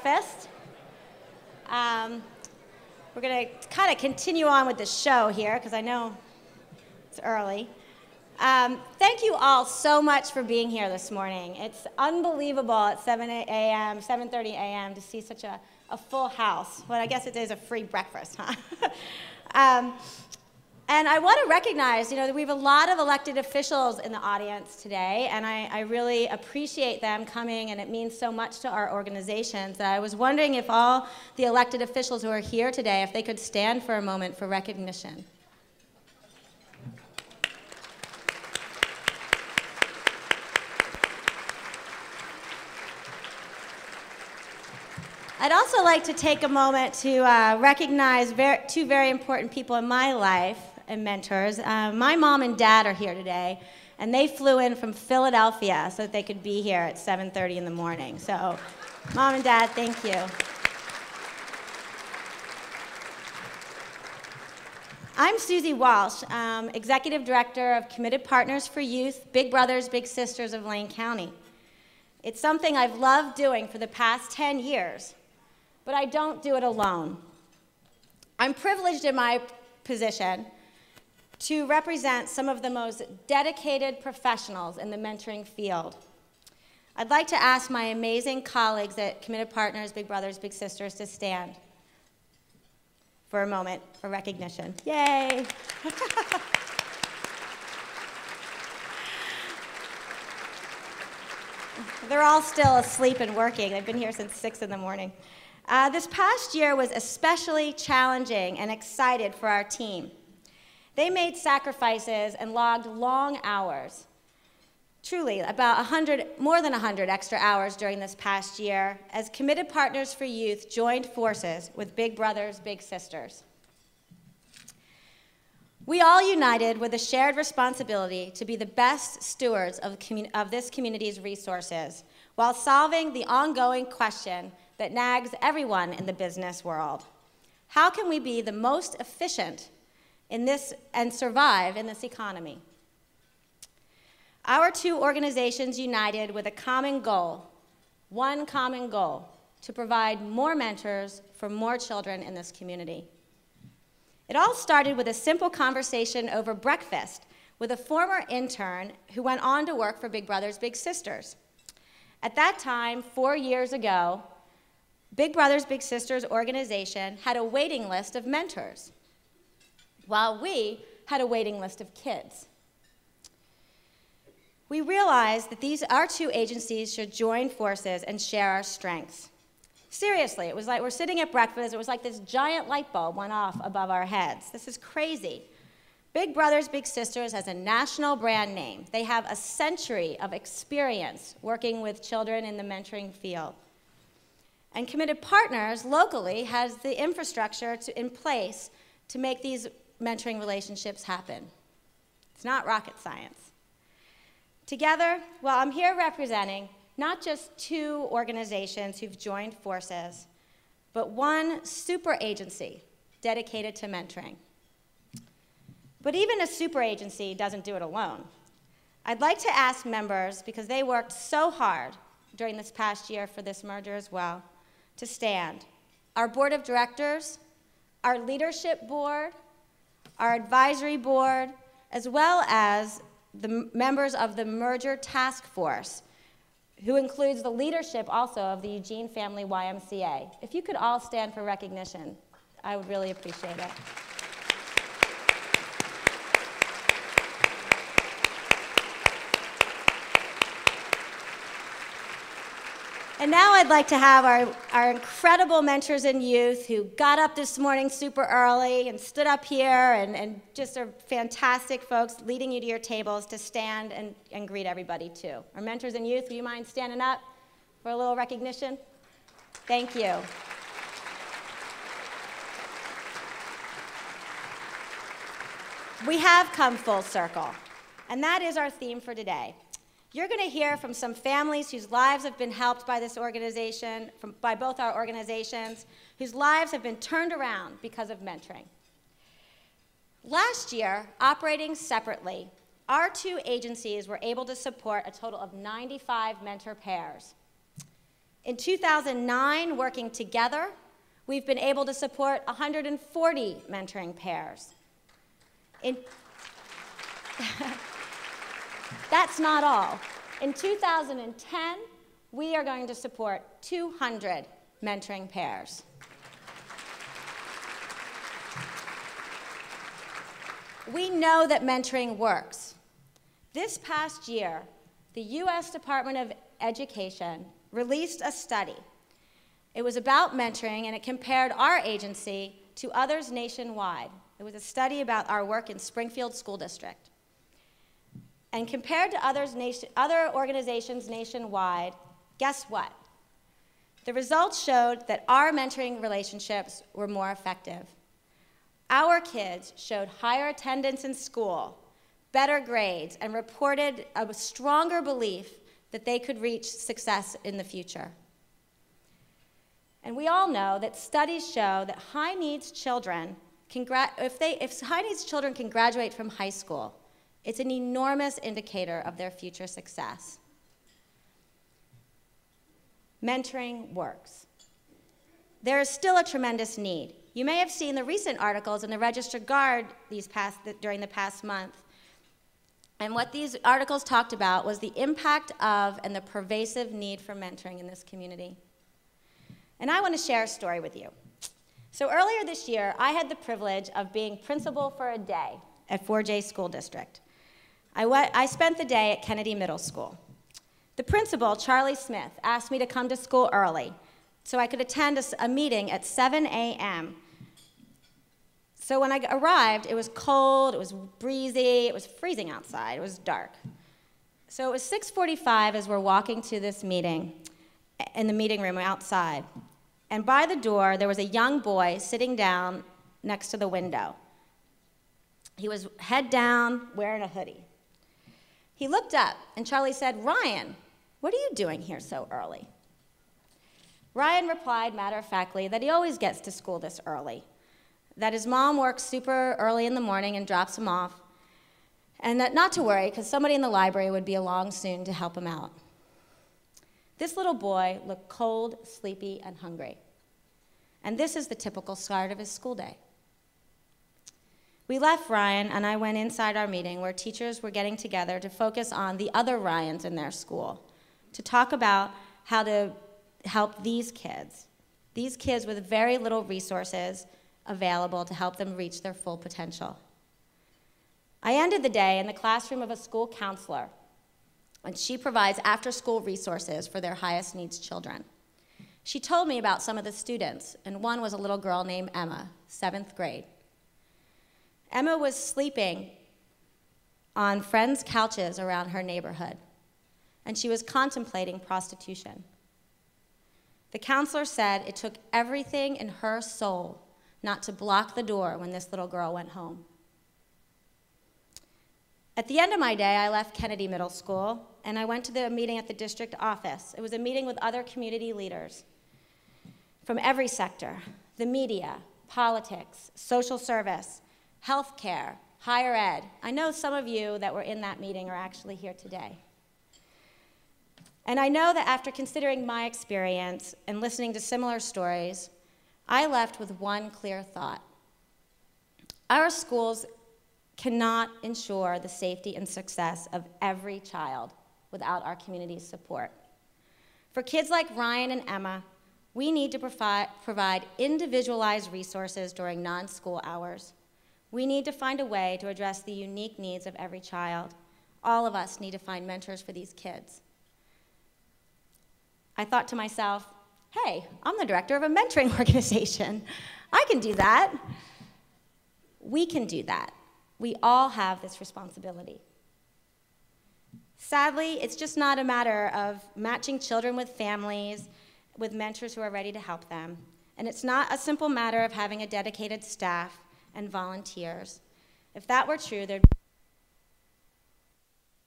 breakfast. We're going to kind of continue on with the show here because I know it's early. Thank you all so much for being here this morning. It's unbelievable at 7:30 a.m. to see such a full house. Well, I guess it is a free breakfast, huh? And I want to recognize, that we have a lot of elected officials in the audience today, and I really appreciate them coming, and it means so much to our organizations. I was wondering if all the elected officials who are here today, if they could stand for a moment for recognition. I'd also like to take a moment to recognize two very important people in my life and mentors. My mom and dad are here today, and they flew in from Philadelphia so that they could be here at 7:30 in the morning. So, Mom and Dad, thank you. I'm Susie Walsh, Executive Director of Committed Partners for Youth, Big Brothers Big Sisters of Lane County. It's something I've loved doing for the past 10 years, but I don't do it alone. I'm privileged in my position to represent some of the most dedicated professionals in the mentoring field. I'd like to ask my amazing colleagues at Committed Partners, Big Brothers, Big Sisters to stand for a moment for recognition. Yay! They're all still asleep and working. They've been here since 6 in the morning. This past year was especially challenging and excited for our team. They made sacrifices and logged long hours, truly about more than 100 extra hours during this past year as Committed Partners for Youth joined forces with Big Brothers Big Sisters. We all united with a shared responsibility to be the best stewards of this community's resources while solving the ongoing question that nags everyone in the business world. How can we be the most efficient in this and survive in this economy? Our two organizations united with a common goal, one common goal, to provide more mentors for more children in this community. It all started with a simple conversation over breakfast with a former intern who went on to work for Big Brothers Big Sisters. At that time, 4 years ago, Big Brothers Big Sisters organization had a waiting list of mentors, while we had a waiting list of kids. We realized that our two agencies should join forces and share our strengths. Seriously, it was like we're sitting at breakfast, it was like this giant light bulb went off above our heads. This is crazy. Big Brothers Big Sisters has a national brand name. They have a century of experience working with children in the mentoring field. And Committed Partners locally has the infrastructure in place to make these mentoring relationships happen. It's not rocket science. Together, well, I'm here representing not just two organizations who've joined forces, but one super agency dedicated to mentoring. But even a super agency doesn't do it alone. I'd like to ask members, because they worked so hard during this past year for this merger as well, to stand. Our board of directors, our leadership board, our advisory board, as well as the members of the merger task force, who includes the leadership also of the Eugene Family YMCA. If you could all stand for recognition, I would really appreciate it. And now I'd like to have our incredible mentors in youth who got up this morning super early and stood up here and just are fantastic folks leading you to your tables to stand and greet everybody too. Our mentors in youth, do you mind standing up for a little recognition? Thank you. We have come full circle, and that is our theme for today. You're going to hear from some families whose lives have been helped by this organization, by both our organizations, whose lives have been turned around because of mentoring. Last year, operating separately, our two agencies were able to support a total of 95 mentor pairs. In 2009, working together, we've been able to support 140 mentoring pairs. That's not all. In 2010, we are going to support 200 mentoring pairs. We know that mentoring works. This past year, the U.S. Department of Education released a study. It was about mentoring, and it compared our agency to others nationwide. It was a study about our work in Springfield School District. And compared to other organizations nationwide, guess what? The results showed that our mentoring relationships were more effective. Our kids showed higher attendance in school, better grades, and reported a stronger belief that they could reach success in the future. And we all know that studies show that high-needs children if high-needs children can graduate from high school, it's an enormous indicator of their future success. Mentoring works. There is still a tremendous need. You may have seen the recent articles in the Register Guard during the past month. And what these articles talked about was the impact of and the pervasive need for mentoring in this community. And I want to share a story with you. So earlier this year, I had the privilege of being principal for a day at 4J School District. I spent the day at Kennedy Middle School. The principal, Charlie Smith, asked me to come to school early so I could attend a meeting at 7 a.m. So when I arrived, it was cold, it was breezy, it was freezing outside, it was dark. So it was 6:45 as we're walking to this meeting in the meeting room outside. And by the door, there was a young boy sitting down next to the window. He was head down, wearing a hoodie. He looked up, and Charlie said, "Ryan, what are you doing here so early?" Ryan replied matter-of-factly that he always gets to school this early, that his mom works super early in the morning and drops him off, and that not to worry, because somebody in the library would be along soon to help him out. This little boy looked cold, sleepy, and hungry. And this is the typical start of his school day. We left Ryan, and I went inside our meeting where teachers were getting together to focus on the other Ryans in their school, to talk about how to help these kids with very little resources available to help them reach their full potential. I ended the day in the classroom of a school counselor, and she provides after-school resources for their highest needs children. She told me about some of the students, and one was a little girl named Emma, 7th grade. Emma was sleeping on friends' couches around her neighborhood, and she was contemplating prostitution. The counselor said it took everything in her soul not to block the door when this little girl went home. At the end of my day, I left Kennedy Middle School, and I went to the meeting at the district office. It was a meeting with other community leaders from every sector: the media, politics, social service, healthcare, higher ed. I know some of you that were in that meeting are actually here today. And I know that after considering my experience and listening to similar stories, I left with one clear thought. Our schools cannot ensure the safety and success of every child without our community's support. For kids like Ryan and Emma, we need to provide individualized resources during non-school hours. We need to find a way to address the unique needs of every child. All of us need to find mentors for these kids. I thought to myself, hey, I'm the director of a mentoring organization. I can do that. We can do that. We all have this responsibility. Sadly, it's just not a matter of matching children with families, with mentors who are ready to help them. And it's not a simple matter of having a dedicated staff and volunteers. If that were true, there'd be